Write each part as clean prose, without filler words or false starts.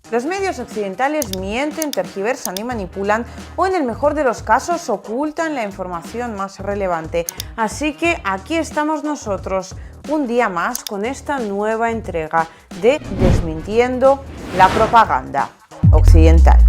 Los medios occidentales mienten, tergiversan y manipulan, o en el mejor de los casos ocultan la información más relevante. Así que aquí estamos nosotros, un día más, con esta nueva entrega de Desmintiendo la propaganda occidental.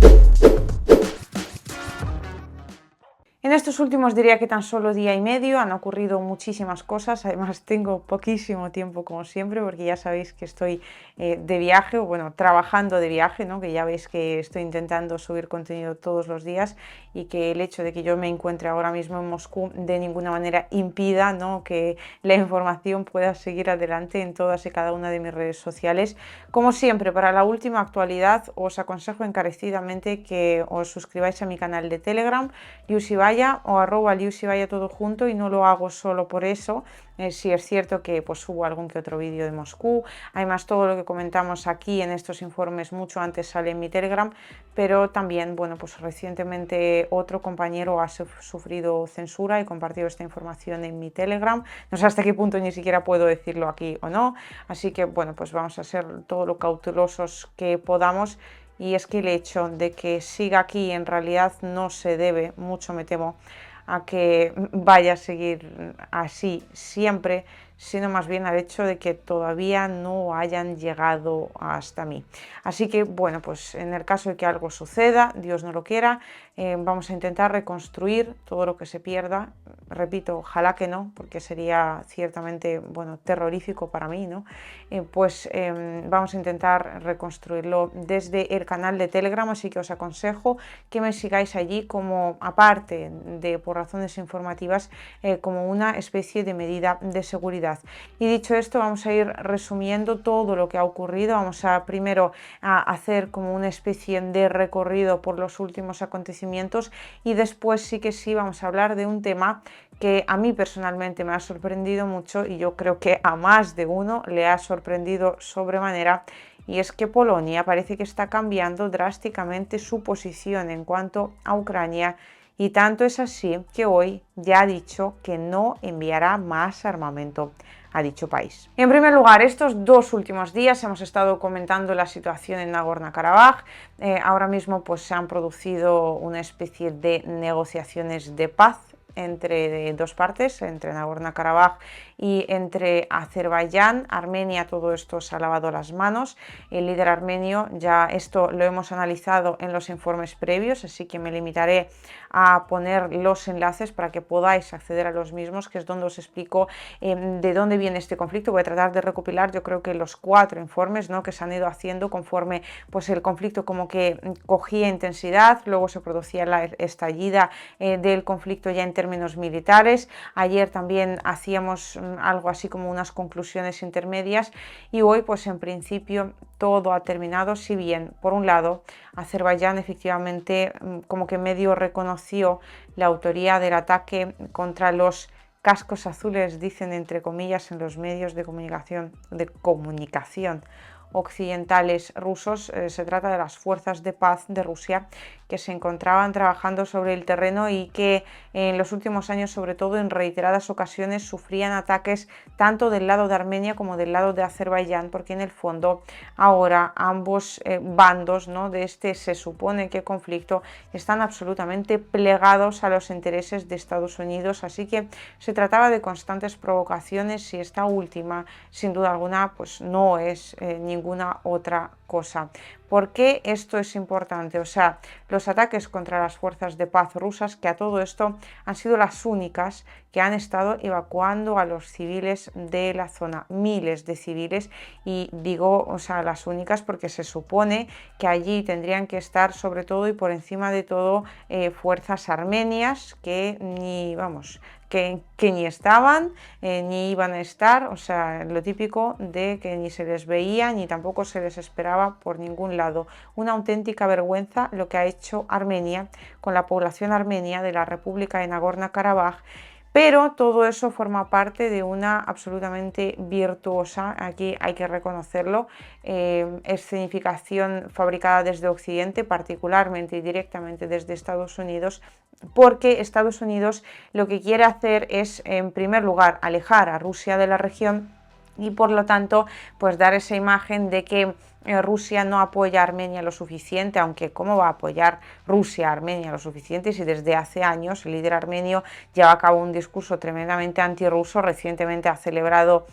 En estos últimos diría que tan solo día y medio han ocurrido muchísimas cosas, además tengo poquísimo tiempo como siempre porque ya sabéis que estoy de viaje, o bueno, trabajando de viaje, ¿no? Que ya veis que estoy intentando subir contenido todos los días y que el hecho de que yo me encuentre ahora mismo en Moscú de ninguna manera impida, ¿no?, que la información pueda seguir adelante en todas y cada una de mis redes sociales. Como siempre, para la última actualidad os aconsejo encarecidamente que os suscribáis a mi canal de Telegram, liusibaya o @liusibaya todo junto, y no lo hago solo por eso. Sí es cierto que pues subo algún que otro vídeo de Moscú, además todo lo que comentamos aquí en estos informes mucho antes sale en mi Telegram, pero también, bueno, pues recientemente otro compañero ha sufrido censura y compartido esta información en mi Telegram. No sé hasta qué punto ni siquiera puedo decirlo aquí o no, así que bueno, pues vamos a ser todo lo cautelosos que podamos. Y es que el hecho de que siga aquí en realidad no se debe, mucho me temo, a que vaya a seguir así siempre, sino más bien al hecho de que todavía no hayan llegado hasta mí. Así que bueno, pues en el caso de que algo suceda, Dios no lo quiera, vamos a intentar reconstruir todo lo que se pierda. Repito, ojalá que no, porque sería ciertamente, bueno, terrorífico para mí, ¿no? Vamos a intentar reconstruirlo desde el canal de Telegram, así que os aconsejo que me sigáis allí como, aparte de por razones informativas, como una especie de medida de seguridad. Y dicho esto, vamos a ir resumiendo todo lo que ha ocurrido. Vamos a primero a hacer como una especie de recorrido por los últimos acontecimientos, y después sí que sí vamos a hablar de un tema que a mí personalmente me ha sorprendido mucho, y yo creo que a más de uno le ha sorprendido sobremanera, y es que Polonia parece que está cambiando drásticamente su posición en cuanto a Ucrania, y tanto es así que hoy ya ha dicho que no enviará más armamento a dicho país. En primer lugar, estos dos últimos días hemos estado comentando la situación en Nagorno-Karabaj. Ahora mismo pues se han producido una especie de negociaciones de paz entre dos partes, entre Nagorno-Karabaj y entre Azerbaiyán. Armenia, todo esto se ha lavado las manos. El líder armenio, ya esto lo hemos analizado en los informes previos, así que me limitaré a poner los enlaces para que podáis acceder a los mismos, que es donde os explico de dónde viene este conflicto. Voy a tratar de recopilar, yo creo que los 4 informes, ¿no?, que se han ido haciendo conforme pues el conflicto como que cogía intensidad, luego se producía la estallida del conflicto ya en términos militares. Ayer también hacíamos algo así como unas conclusiones intermedias, y hoy pues en principio todo ha terminado, si bien por un lado Azerbaiyán efectivamente como que medio reconoció la autoría del ataque contra los cascos azules, dicen entre comillas en los medios de comunicación occidentales rusos. Se trata de las fuerzas de paz de Rusia, que se encontraban trabajando sobre el terreno y que en los últimos años, sobre todo en reiteradas ocasiones, sufrían ataques tanto del lado de Armenia como del lado de Azerbaiyán, porque en el fondo ahora ambos bandos, ¿no?, de este se supone que conflicto están absolutamente plegados a los intereses de Estados Unidos, así que se trataba de constantes provocaciones, y esta última sin duda alguna pues no es ninguna otra cosa. ¿Por qué esto es importante? O sea, los ataques contra las fuerzas de paz rusas, que a todo esto han sido las únicas que han estado evacuando a los civiles de la zona, miles de civiles, y digo, o sea, las únicas porque se supone que allí tendrían que estar sobre todo y por encima de todo fuerzas armenias que ni, vamos, que ni estaban ni iban a estar, o sea, lo típico de que ni se les veía ni tampoco se les esperaba por ningún lado. Una auténtica vergüenza lo que ha hecho Armenia con la población armenia de la República de Nagorno-Karabaj. Pero todo eso forma parte de una absolutamente virtuosa, aquí hay que reconocerlo, escenificación fabricada desde Occidente, particularmente y directamente desde Estados Unidos, porque Estados Unidos lo que quiere hacer es, en primer lugar, alejar a Rusia de la región, y por lo tanto pues dar esa imagen de que Rusia no apoya a Armenia lo suficiente, aunque ¿cómo va a apoyar Rusia a Armenia lo suficiente si desde hace años el líder armenio lleva a cabo un discurso tremendamente antirruso? Recientemente ha celebrado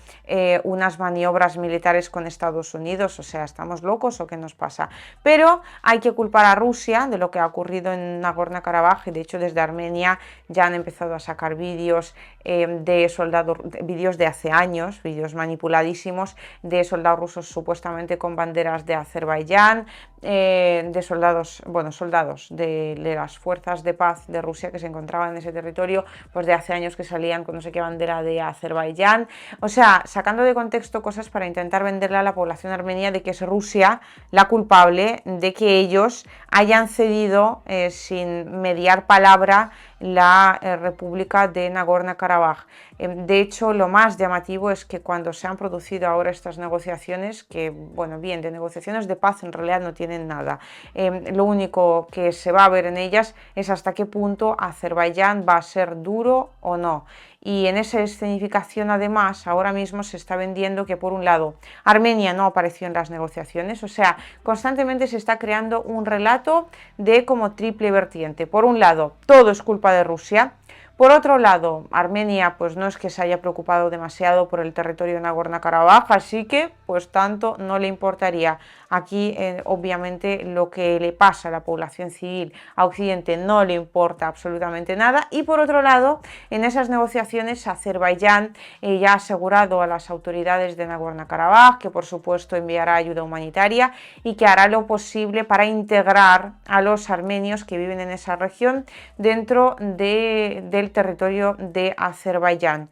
unas maniobras militares con Estados Unidos, o sea, ¿estamos locos o qué nos pasa? Pero hay que culpar a Rusia de lo que ha ocurrido en Nagorno-Karabaj, y de hecho desde Armenia ya han empezado a sacar vídeos de soldados, vídeos de hace años, vídeos manipuladísimos de soldados rusos supuestamente con banderas de Azerbaiyán, de soldados, bueno, soldados de las fuerzas de paz de Rusia que se encontraban en ese territorio, pues de hace años que salían con no sé qué bandera de Azerbaiyán, o sea, sacando de contexto cosas para intentar venderle a la población armenia de que es Rusia la culpable de que ellos hayan cedido sin mediar palabra la República de Nagorno-Karabaj. De hecho, lo más llamativo es que cuando se han producido ahora estas negociaciones, que, bueno, bien, de negociaciones de paz en realidad no tienen nada, lo único que se va a ver en ellas es hasta qué punto Azerbaiyán va a ser duro o no. Y en esa escenificación, además, ahora mismo se está vendiendo que, por un lado, Armenia no apareció en las negociaciones, o sea, constantemente se está creando un relato de como triple vertiente. Por un lado, todo es culpa de Rusia. Por otro lado, Armenia pues no es que se haya preocupado demasiado por el territorio de Nagorno-Karabaj, así que pues tanto no le importaría. Aquí obviamente lo que le pasa a la población civil a Occidente no le importa absolutamente nada. Y por otro lado, en esas negociaciones Azerbaiyán ya ha asegurado a las autoridades de Nagorno-Karabaj que por supuesto enviará ayuda humanitaria y que hará lo posible para integrar a los armenios que viven en esa región dentro del territorio de Azerbaiyán.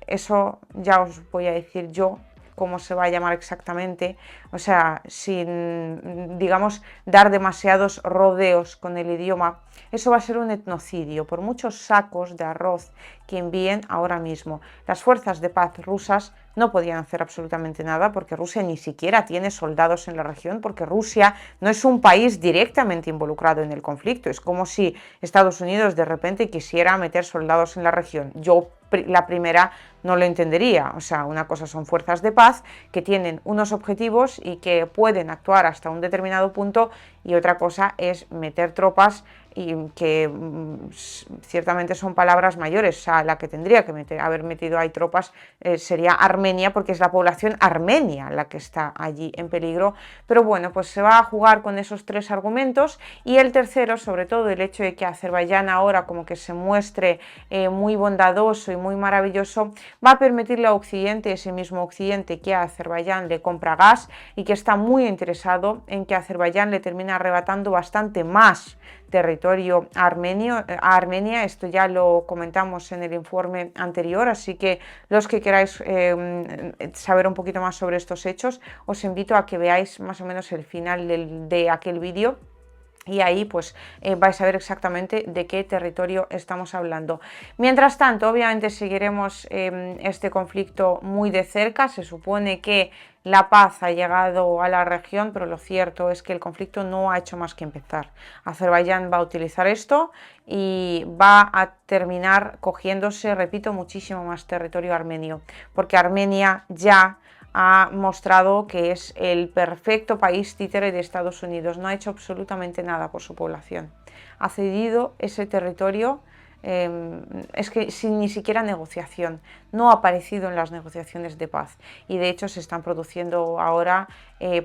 Eso ya os voy a decir yo cómo se va a llamar exactamente, o sea, sin, digamos, dar demasiados rodeos con el idioma. Eso va a ser un etnocidio, por muchos sacos de arroz que envíen ahora mismo. Las fuerzas de paz rusas no podían hacer absolutamente nada porque Rusia ni siquiera tiene soldados en la región, porque Rusia no es un país directamente involucrado en el conflicto. Es como si Estados Unidos de repente quisiera meter soldados en la región. Yo la primera no lo entendería. O sea, una cosa son fuerzas de paz que tienen unos objetivos y que pueden actuar hasta un determinado punto, y otra cosa es meter tropas y que ciertamente son palabras mayores. O sea, la que tendría que haber metido ahí tropas sería Armenia, porque es la población armenia la que está allí en peligro. Pero bueno, pues se va a jugar con esos tres argumentos, y el tercero, sobre todo el hecho de que Azerbaiyán ahora como que se muestre muy bondadoso y muy maravilloso, va a permitirle a Occidente, ese mismo Occidente que a Azerbaiyán le compra gas y que está muy interesado en que Azerbaiyán le termine arrebatando bastante más territorio a Armenia. Esto ya lo comentamos en el informe anterior, así que los que queráis saber un poquito más sobre estos hechos, os invito a que veáis más o menos el final de aquel vídeo. Y ahí pues vais a ver exactamente de qué territorio estamos hablando. Mientras tanto, obviamente seguiremos este conflicto muy de cerca. Se supone que la paz ha llegado a la región, pero lo cierto es que el conflicto no ha hecho más que empezar. Azerbaiyán va a utilizar esto y va a terminar cogiéndose, repito, muchísimo más territorio armenio, porque Armenia ya ha mostrado que es el perfecto país títere de Estados Unidos. No ha hecho absolutamente nada por su población. Ha cedido ese territorio, es que sin ni siquiera negociación. No ha aparecido en las negociaciones de paz. Y de hecho se están produciendo ahora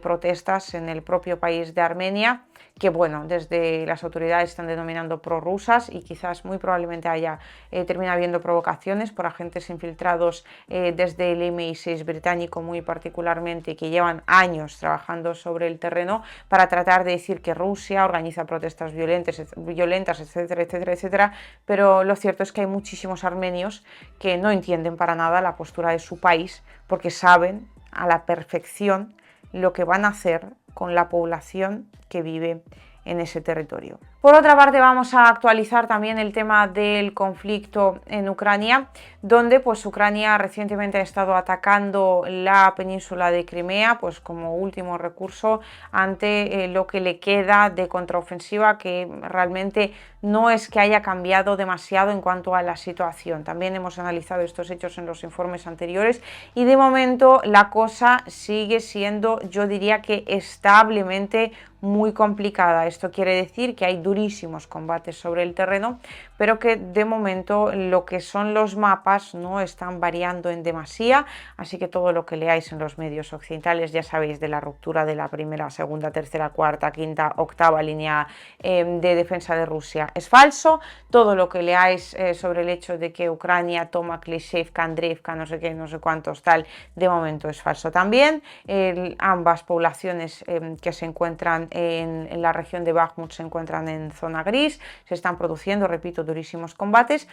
protestas en el propio país de Armenia, que bueno, desde las autoridades están denominando prorrusas, y quizás muy probablemente haya termina habiendo provocaciones por agentes infiltrados desde el MI6 británico muy particularmente, que llevan años trabajando sobre el terreno para tratar de decir que Rusia organiza protestas violentas, etcétera, etcétera, etcétera. Pero lo cierto es que hay muchísimos armenios que no entienden para nada la postura de su país, porque saben a la perfección lo que van a hacer con la población que vive en ese territorio. Por otra parte, vamos a actualizar también el tema del conflicto en Ucrania, donde pues Ucrania recientemente ha estado atacando la península de Crimea pues como último recurso ante lo que le queda de contraofensiva, que realmente no es que haya cambiado demasiado en cuanto a la situación. También hemos analizado estos hechos en los informes anteriores y de momento la cosa sigue siendo, yo diría que establemente muy complicada. Esto quiere decir que hay durísimos combates sobre el terreno, pero que de momento lo que son los mapas no están variando en demasía, así que todo lo que leáis en los medios occidentales, ya sabéis, de la ruptura de la primera, segunda, tercera, cuarta, quinta, octava línea de defensa de Rusia es falso. Todo lo que leáis sobre el hecho de que Ucrania toma Klishchiivka, Andreevka, no sé qué, no sé cuántos, tal, de momento es falso también. Ambas poblaciones que se encuentran en la región de Bakhmut se encuentran en zona gris, se están produciendo, repito, durísimos combates,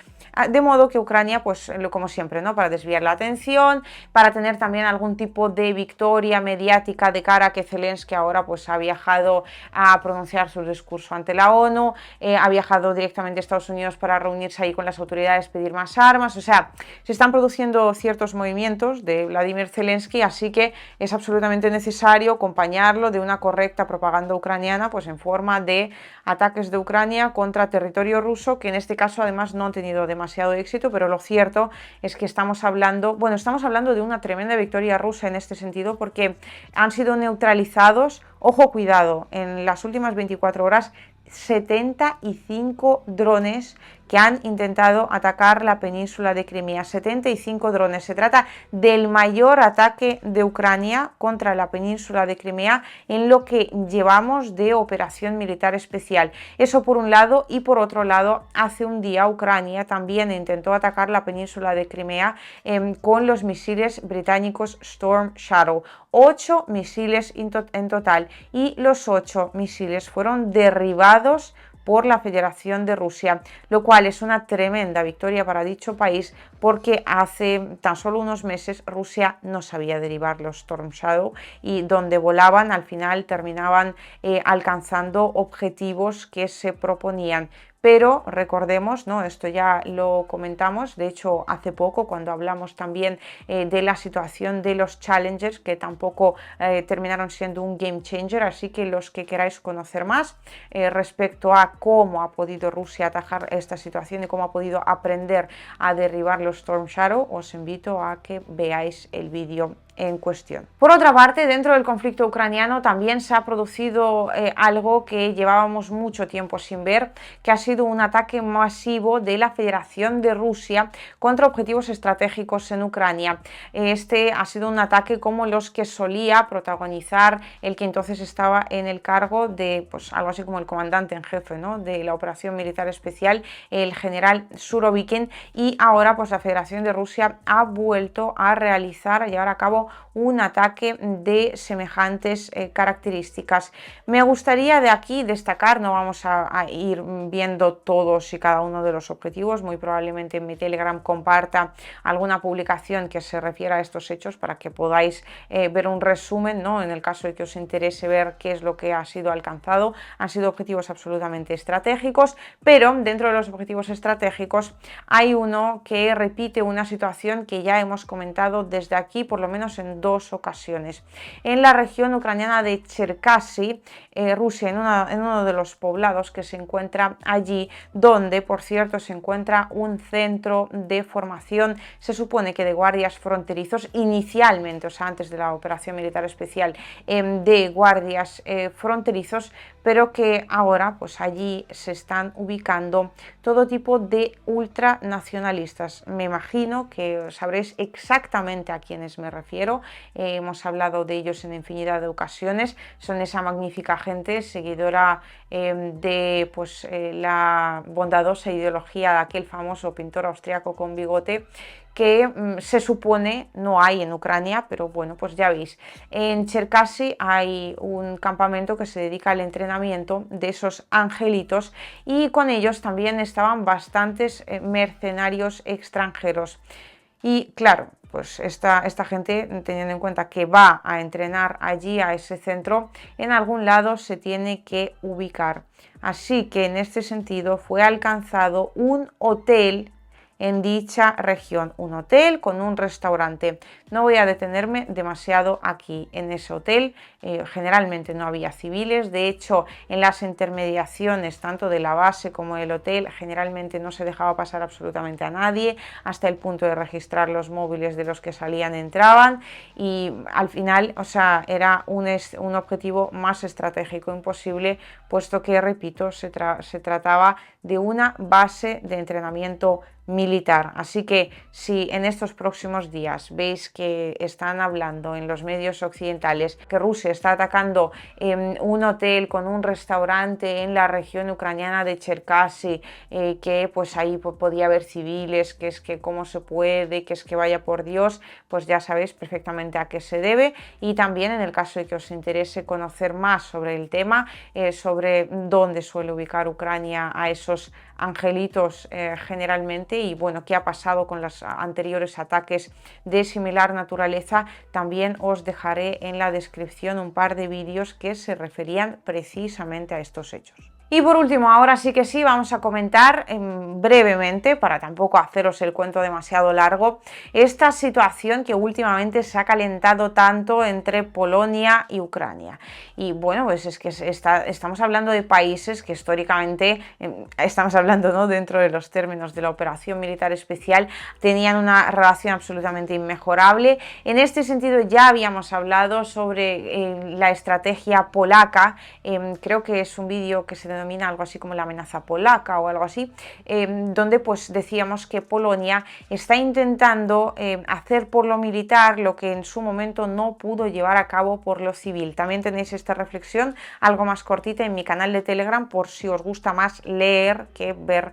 de modo que Ucrania, pues como siempre, ¿no?, para desviar la atención, para tener también algún tipo de victoria mediática de cara a que Zelensky ahora pues ha viajado a pronunciar su discurso ante la ONU, ha viajado directamente a Estados Unidos para reunirse ahí con las autoridades, pedir más armas, o sea, se están produciendo ciertos movimientos de Vladimir Zelensky, así que es absolutamente necesario acompañarlo de una correcta propaganda ucraniana, pues en forma de ataques de Ucrania contra territorio ruso, que en este caso además no han tenido demasiado éxito, pero lo cierto es que estamos hablando de una tremenda victoria rusa en este sentido, porque han sido neutralizados, ojo, cuidado, en las últimas 24 horas 75 drones que han intentado atacar la península de Crimea. 75 drones. Se trata del mayor ataque de Ucrania contra la península de Crimea en lo que llevamos de operación militar especial. Eso por un lado, y por otro lado, hace un día Ucrania también intentó atacar la península de Crimea con los misiles británicos Storm Shadow. 8 misiles en total, y los 8 misiles fueron derribados por la Federación de Rusia, lo cual es una tremenda victoria para dicho país, porque hace tan solo unos meses Rusia no sabía derribar los Storm Shadow, y donde volaban al final terminaban alcanzando objetivos que se proponían. Pero recordemos, ¿no?, esto ya lo comentamos, de hecho hace poco cuando hablamos también de la situación de los Challengers, que tampoco terminaron siendo un game changer, así que los que queráis conocer más respecto a cómo ha podido Rusia atajar esta situación y cómo ha podido aprender a derribar los Storm Shadow, os invito a que veáis el vídeo en cuestión. Por otra parte, dentro del conflicto ucraniano también se ha producido algo que llevábamos mucho tiempo sin ver, que ha sido un ataque masivo de la Federación de Rusia contra objetivos estratégicos en Ucrania. Este ha sido un ataque como los que solía protagonizar el que entonces estaba en el cargo de, pues, algo así como el comandante en jefe, ¿no?, de la operación militar especial, el general Surovikin, y ahora pues la Federación de Rusia ha vuelto a llevar a cabo un ataque de semejantes características. Me gustaría de aquí destacar, no vamos a ir viendo todos y cada uno de los objetivos, muy probablemente en mi Telegram comparta alguna publicación que se refiera a estos hechos para que podáis ver un resumen, ¿no?, en el caso de que os interese ver qué es lo que ha sido alcanzado. Han sido objetivos absolutamente estratégicos, pero dentro de los objetivos estratégicos hay uno que repite una situación que ya hemos comentado desde aquí, por lo menos en 2 ocasiones. En la región ucraniana de Cherkasy, Rusia, en uno de los poblados que se encuentra allí, donde por cierto se encuentra un centro de formación, se supone que de guardias fronterizos inicialmente, o sea, antes de la operación militar especial, de guardias fronterizos, pero que ahora pues allí se están ubicando todo tipo de ultranacionalistas. Me imagino que sabréis exactamente a quiénes me refiero, hemos hablado de ellos en infinidad de ocasiones. Son esa magnífica gente seguidora de pues, la bondadosa ideología de aquel famoso pintor austriaco con bigote, que se supone no hay en Ucrania, pero bueno, pues ya veis. En Cherkasy hay un campamento que se dedica al entrenamiento de esos angelitos, y con ellos también estaban bastantes mercenarios extranjeros. Y claro, pues esta gente, teniendo en cuenta que va a entrenar allí a ese centro, en algún lado se tiene que ubicar. Así que en este sentido fue alcanzado un hotel en dicha región, un hotel con un restaurante. No voy a detenerme demasiado aquí en ese hotel, generalmente no había civiles, de hecho en las intermediaciones tanto de la base como del hotel generalmente no se dejaba pasar absolutamente a nadie, hasta el punto de registrar los móviles de los que salían y entraban, y al final, o sea, era un objetivo más estratégico imposible, puesto que, repito, se trataba de una base de entrenamiento militar. Así que si en estos próximos días veis que están hablando en los medios occidentales que Rusia está atacando un hotel con un restaurante en la región ucraniana de Cherkasy, que pues ahí podía haber civiles, que es que cómo se puede, que es que vaya por Dios, pues ya sabéis perfectamente a qué se debe. Y también en el caso de que os interese conocer más sobre el tema, sobre dónde suele ubicar Ucrania a esos angelitos generalmente, y bueno, qué ha pasado con los anteriores ataques de similar naturaleza, también os dejaré en la descripción un par de vídeos que se referían precisamente a estos hechos. Y por último, ahora sí que sí, vamos a comentar brevemente, para tampoco haceros el cuento demasiado largo, esta situación que últimamente se ha calentado tanto entre Polonia y Ucrania. Y bueno, pues es que estamos hablando de países que históricamente, estamos hablando, ¿no?, dentro de los términos de la operación militar especial, tenían una relación absolutamente inmejorable. En este sentido ya habíamos hablado sobre la estrategia polaca, creo que es un vídeo que se denomina algo así como la amenaza polaca o algo así, donde pues decíamos que Polonia está intentando hacer por lo militar lo que en su momento no pudo llevar a cabo por lo civil. También tenéis esta reflexión algo más cortita en mi canal de Telegram por si os gusta más leer que ver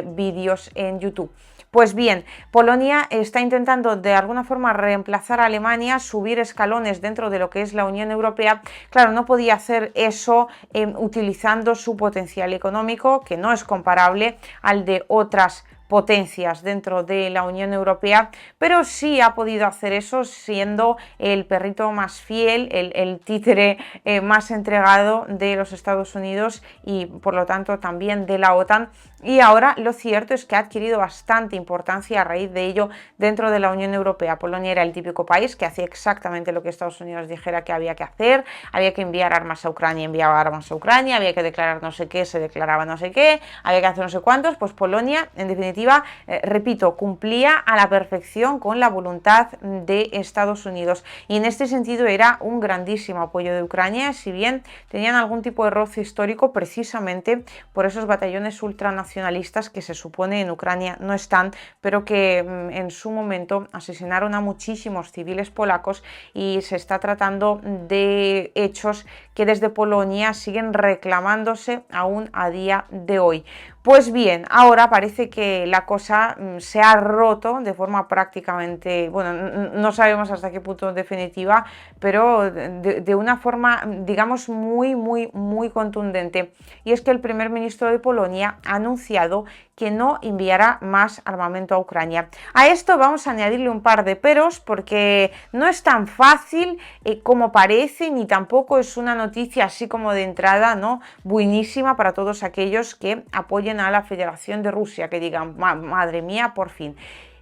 vídeos en YouTube. Pues bien, Polonia está intentando de alguna forma reemplazar a Alemania, subir escalones dentro de lo que es la Unión Europea. Claro, no podía hacer eso utilizando su potencial económico, que no es comparable al de otras potencias dentro de la Unión Europea, pero sí ha podido hacer eso siendo el perrito más fiel, el títere más entregado de los Estados Unidos y por lo tanto también de la OTAN. Y ahora lo cierto es que ha adquirido bastante importancia a raíz de ello dentro de la Unión Europea. Polonia era el típico país que hacía exactamente lo que Estados Unidos dijera que había que hacer, había que enviar armas a Ucrania, enviaba armas a Ucrania, había que declarar no sé qué, se declaraba no sé qué, había que hacer no sé cuántos. Pues Polonia, en definitiva, repito, cumplía a la perfección con la voluntad de Estados Unidos, y en este sentido era un grandísimo apoyo de Ucrania, si bien tenían algún tipo de roce histórico precisamente por esos batallones ultranacionalistas que se supone en Ucrania no están, pero que en su momento asesinaron a muchísimos civiles polacos, y se está tratando de hechos que desde Polonia siguen reclamándose aún a día de hoy. Pues bien, ahora parece que la cosa se ha roto de forma prácticamente, bueno, no sabemos hasta qué punto definitiva, pero de una forma, digamos, muy contundente. Y es que el primer ministro de Polonia ha anunciado que no enviará más armamento a Ucrania. A esto vamos a añadirle un par de peros, porque no es tan fácil como parece, ni tampoco es una noticia así como de entrada, ¿no?, buenísima para todos aquellos que apoyen a la Federación de Rusia, que digan, madre mía, por fin.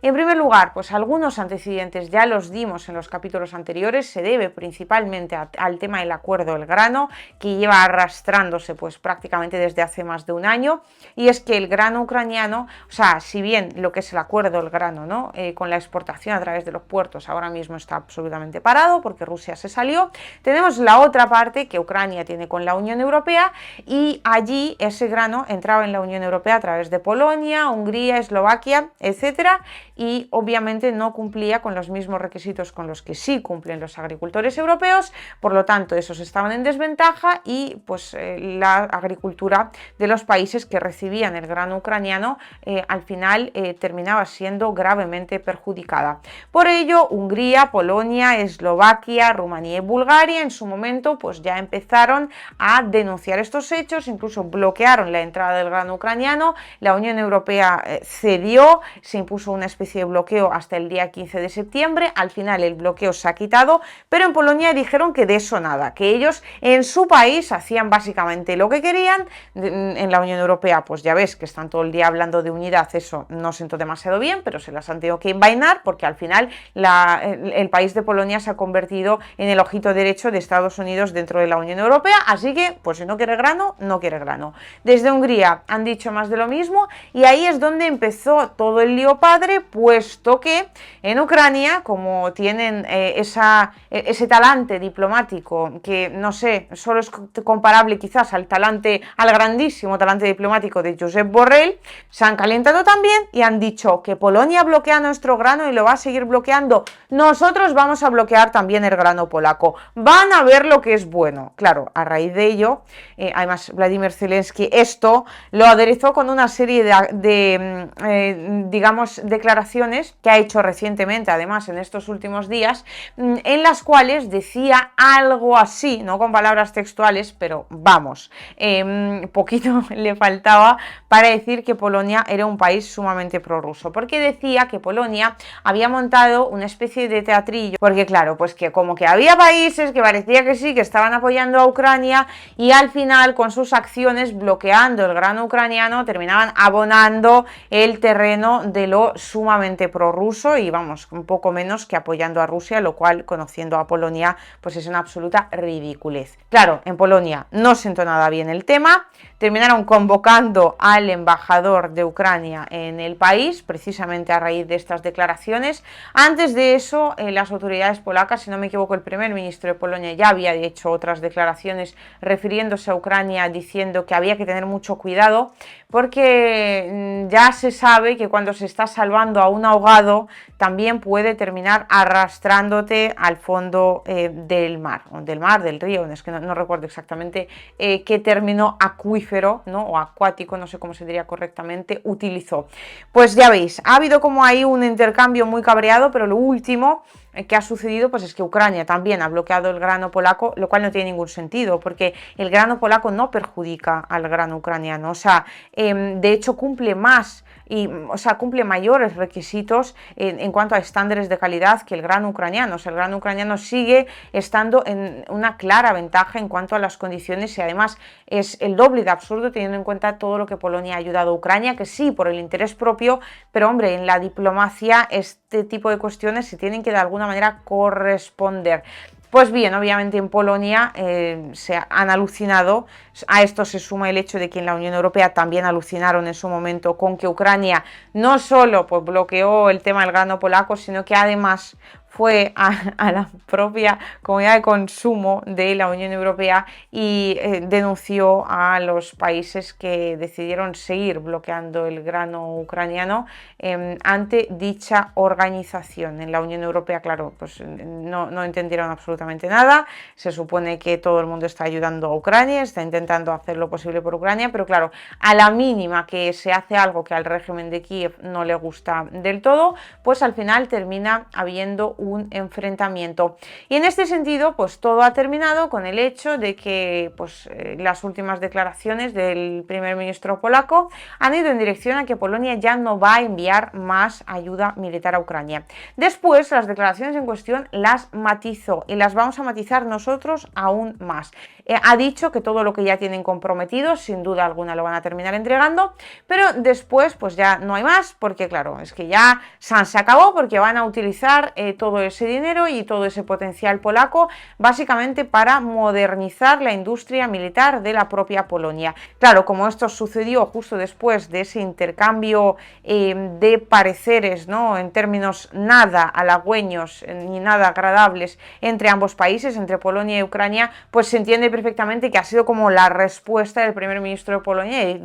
En primer lugar, pues algunos antecedentes ya los dimos en los capítulos anteriores, se debe principalmente al tema del acuerdo del grano, que lleva arrastrándose pues prácticamente desde hace más de un año, y es que el grano ucraniano, o sea, si bien lo que es el acuerdo del grano, ¿no?, con la exportación a través de los puertos ahora mismo está absolutamente parado porque Rusia se salió, tenemos la otra parte que Ucrania tiene con la Unión Europea, y allí ese grano entraba en la Unión Europea a través de Polonia, Hungría, Eslovaquia, etcétera, y obviamente no cumplía con los mismos requisitos con los que sí cumplen los agricultores europeos, por lo tanto esos estaban en desventaja, y pues la agricultura de los países que recibían el grano ucraniano al final terminaba siendo gravemente perjudicada. Por ello, Hungría, Polonia, Eslovaquia, Rumanía y Bulgaria en su momento pues ya empezaron a denunciar estos hechos, incluso bloquearon la entrada del grano ucraniano, la Unión Europea cedió, se impuso una especie especie de bloqueo hasta el día 15 de septiembre. Al final el bloqueo se ha quitado, pero en Polonia dijeron que de eso nada, que ellos en su país hacían básicamente lo que querían. En la Unión Europea, pues ya ves que están todo el día hablando de unidad, eso no siento demasiado bien, pero se las han tenido que envainar porque al final el país de Polonia se ha convertido en el ojito derecho de Estados Unidos dentro de la Unión Europea, así que pues si no quiere grano, no quiere grano. Desde Hungría han dicho más de lo mismo y ahí es donde empezó todo el lío padre, puesto que en Ucrania, como tienen ese talante diplomático que no sé, solo es comparable quizás al grandísimo talante diplomático de Josep Borrell, se han calentado también y han dicho que Polonia bloquea nuestro grano y lo va a seguir bloqueando. Nosotros vamos a bloquear también el grano polaco. Van a ver lo que es bueno. Claro, a raíz de ello, además Vladimir Zelensky esto lo aderezó con una serie digamos, declaraciones que ha hecho recientemente, además en estos últimos días, en las cuales decía algo así, no con palabras textuales, pero vamos, poquito le faltaba para decir que Polonia era un país sumamente prorruso, porque decía que Polonia había montado una especie de teatrillo, porque claro, pues que como que había países que parecía que sí, que estaban apoyando a Ucrania y al final con sus acciones bloqueando el grano ucraniano terminaban abonando el terreno de lo sumamente prorruso y vamos, un poco menos que apoyando a Rusia, lo cual conociendo a Polonia pues es una absoluta ridiculez. Claro, en Polonia no sentó nada bien el tema, terminaron convocando al embajador de Ucrania en el país, precisamente a raíz de estas declaraciones. Antes de eso, las autoridades polacas, si no me equivoco, el primer ministro de Polonia ya había hecho otras declaraciones refiriéndose a Ucrania, diciendo que había que tener mucho cuidado, porque ya se sabe que cuando se está salvando a un ahogado, también puede terminar arrastrándote al fondo del mar, del río, es que no recuerdo exactamente qué término acuífero, ¿no? O acuático, no sé cómo se diría correctamente, utilizó. Pues ya veis, ha habido como ahí un intercambio muy cabreado, pero lo último que ha sucedido pues es que Ucrania también ha bloqueado el grano polaco, lo cual no tiene ningún sentido, porque el grano polaco no perjudica al grano ucraniano, o sea, de hecho cumple más cumple mayores requisitos en cuanto a estándares de calidad que el grano ucraniano. O sea, el grano ucraniano sigue estando en una clara ventaja en cuanto a las condiciones y además es el doble de absurdo teniendo en cuenta todo lo que Polonia ha ayudado a Ucrania, que sí, por el interés propio, pero hombre, en la diplomacia este tipo de cuestiones se tienen que de alguna manera corresponder. Pues bien, obviamente en Polonia se han alucinado, a esto se suma el hecho de que en la Unión Europea también alucinaron en su momento con que Ucrania no solo pues, bloqueó el tema del grano polaco, sino que además fue a la propia comunidad de consumo de la Unión Europea y denunció a los países que decidieron seguir bloqueando el grano ucraniano ante dicha organización. En la Unión Europea, claro, pues no entendieron absolutamente nada. Se supone que todo el mundo está ayudando a Ucrania, está intentando hacer lo posible por Ucrania, pero claro, a la mínima que se hace algo que al régimen de Kiev no le gusta del todo, pues al final termina habiendo un enfrentamiento. Y en este sentido, pues todo ha terminado con el hecho de que pues, las últimas declaraciones del primer ministro polaco han ido en dirección a que Polonia ya no va a enviar más ayuda militar a Ucrania. Después, las declaraciones en cuestión las matizó y las vamos a matizar nosotros aún más. Ha dicho que todo lo que ya tienen comprometido, sin duda alguna lo van a terminar entregando, pero después pues ya no hay más, porque claro, es que ya se acabó, porque van a utilizar todo ese dinero y todo ese potencial polaco básicamente para modernizar la industria militar de la propia Polonia. Claro, como esto sucedió justo después de ese intercambio de pareceres, ¿no? En términos nada halagüeños ni nada agradables entre ambos países, entre Polonia y Ucrania, pues se entiende perfectamente que ha sido como la respuesta del primer ministro de Polonia,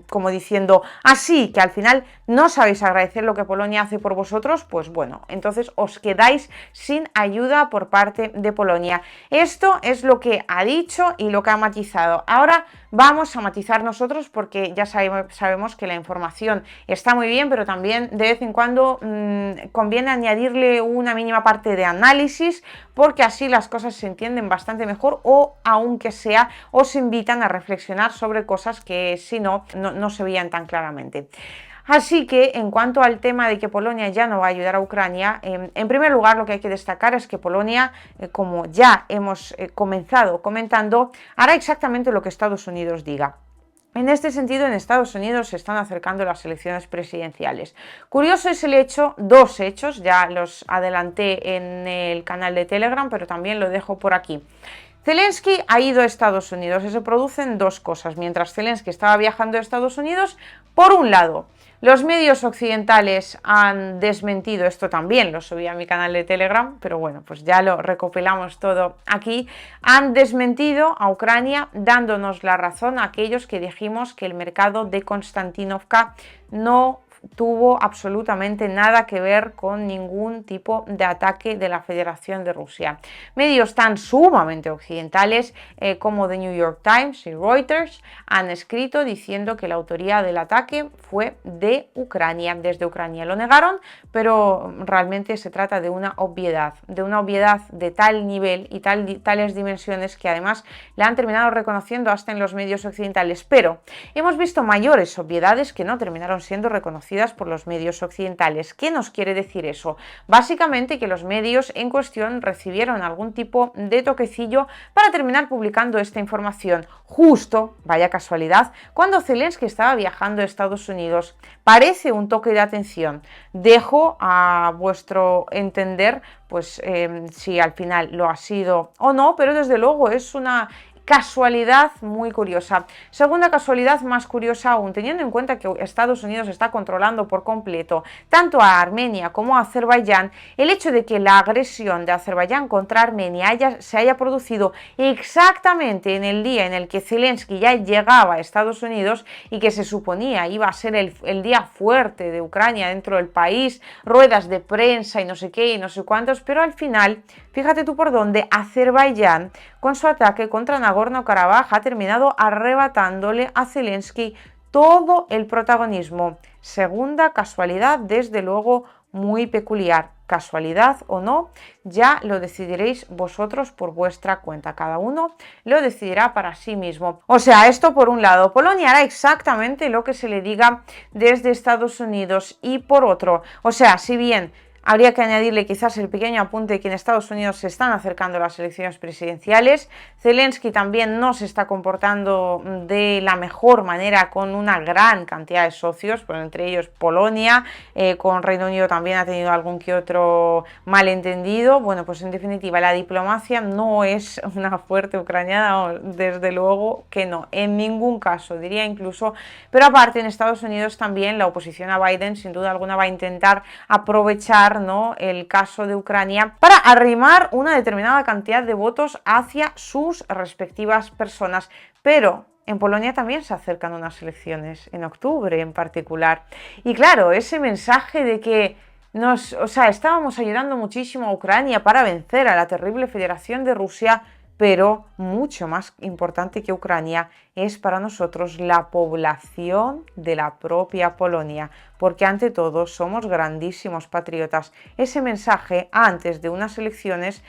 como diciendo, así que al final no sabéis agradecer lo que Polonia hace por vosotros, pues bueno, entonces os quedáis sin ayuda por parte de Polonia. Esto es lo que ha dicho y lo que ha matizado. Ahora vamos a matizar nosotros porque ya sabemos que la información está muy bien, pero también de vez en cuando conviene añadirle una mínima parte de análisis porque así las cosas se entienden bastante mejor o aunque sea os invitan a reflexionar sobre cosas que si no se veían tan claramente. Así que en cuanto al tema de que Polonia ya no va a ayudar a Ucrania, en primer lugar lo que hay que destacar es que Polonia, como ya hemos comenzado comentando, hará exactamente lo que Estados Unidos diga. En este sentido, en Estados Unidos se están acercando las elecciones presidenciales. Curioso es el hecho, dos hechos, ya los adelanté en el canal de Telegram, pero también lo dejo por aquí. Zelensky ha ido a Estados Unidos y se producen dos cosas. Mientras Zelensky estaba viajando a Estados Unidos, por un lado, los medios occidentales han desmentido, esto también lo subí a mi canal de Telegram, pero bueno, pues ya lo recopilamos todo aquí, han desmentido a Ucrania dándonos la razón a aquellos que dijimos que el mercado de Konstantinovka no tuvo absolutamente nada que ver con ningún tipo de ataque de la Federación de Rusia. Medios tan sumamente occidentales como The New York Times y Reuters han escrito diciendo que la autoría del ataque fue de Ucrania. Desde Ucrania lo negaron, pero realmente se trata de una obviedad de tal nivel y tales dimensiones que además la han terminado reconociendo hasta en los medios occidentales. Pero hemos visto mayores obviedades que no terminaron siendo reconocidas por los medios occidentales. ¿Qué nos quiere decir eso? Básicamente que los medios en cuestión recibieron algún tipo de toquecillo para terminar publicando esta información justo, vaya casualidad, cuando Zelensky estaba viajando a Estados Unidos. Parece un toque de atención. Dejo a vuestro entender pues si al final lo ha sido o no, pero desde luego es una casualidad muy curiosa. Segunda casualidad más curiosa aún, teniendo en cuenta que Estados Unidos está controlando por completo tanto a Armenia como a Azerbaiyán, el hecho de que la agresión de Azerbaiyán contra Armenia se haya producido exactamente en el día en el que Zelensky ya llegaba a Estados Unidos y que se suponía iba a ser el día fuerte de Ucrania dentro del país, ruedas de prensa y no sé qué y no sé cuántos, pero al final, fíjate tú por dónde, Azerbaiyán con su ataque contra Nagorno-Karabaj ha terminado arrebatándole a Zelensky todo el protagonismo. Segunda casualidad, desde luego, muy peculiar. Casualidad o no, ya lo decidiréis vosotros por vuestra cuenta. Cada uno lo decidirá para sí mismo. O sea, esto por un lado, Polonia hará exactamente lo que se le diga desde Estados Unidos y por otro, o sea, si bien habría que añadirle quizás el pequeño apunte de que en Estados Unidos se están acercando las elecciones presidenciales. Zelensky también no se está comportando de la mejor manera con una gran cantidad de socios, pues entre ellos Polonia, con Reino Unido también ha tenido algún que otro malentendido. Bueno, pues en definitiva la diplomacia no es una fuerte ucraniana, desde luego que no, en ningún caso, diría incluso, pero aparte en Estados Unidos también la oposición a Biden sin duda alguna va a intentar aprovechar el caso de Ucrania para arrimar una determinada cantidad de votos hacia sus respectivas personas. Pero en Polonia también se acercan unas elecciones, en octubre en particular. Y claro, ese mensaje de que estábamos ayudando muchísimo a Ucrania para vencer a la terrible Federación de Rusia, pero mucho más importante que Ucrania es para nosotros la población de la propia Polonia, porque ante todo somos grandísimos patriotas. Ese mensaje antes de unas elecciones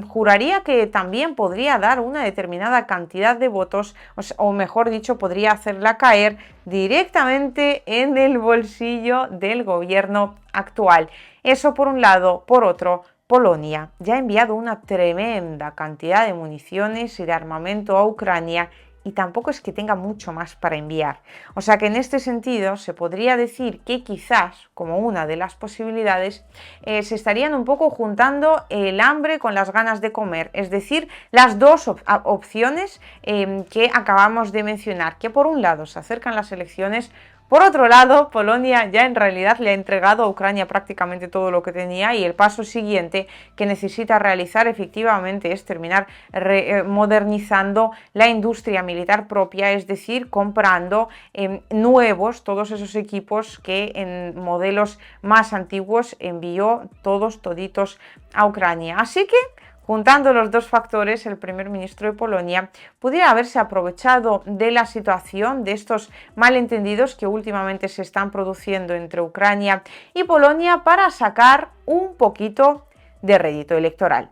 juraría que también podría dar una determinada cantidad de votos, o mejor dicho, podría hacerla caer directamente en el bolsillo del gobierno actual. Eso por un lado. Por otro, Polonia ya ha enviado una tremenda cantidad de municiones y de armamento a Ucrania y tampoco es que tenga mucho más para enviar. O sea que en este sentido se podría decir que quizás, como una de las posibilidades, se estarían un poco juntando el hambre con las ganas de comer, es decir, las dos opciones que acabamos de mencionar, que por un lado se acercan las elecciones. Por otro lado, Polonia ya en realidad le ha entregado a Ucrania prácticamente todo lo que tenía y el paso siguiente que necesita realizar efectivamente es terminar modernizando la industria militar propia, es decir, comprando nuevos todos esos equipos que en modelos más antiguos envió toditos a Ucrania. Así que juntando los dos factores, el primer ministro de Polonia pudiera haberse aprovechado de la situación, de estos malentendidos que últimamente se están produciendo entre Ucrania y Polonia para sacar un poquito de rédito electoral.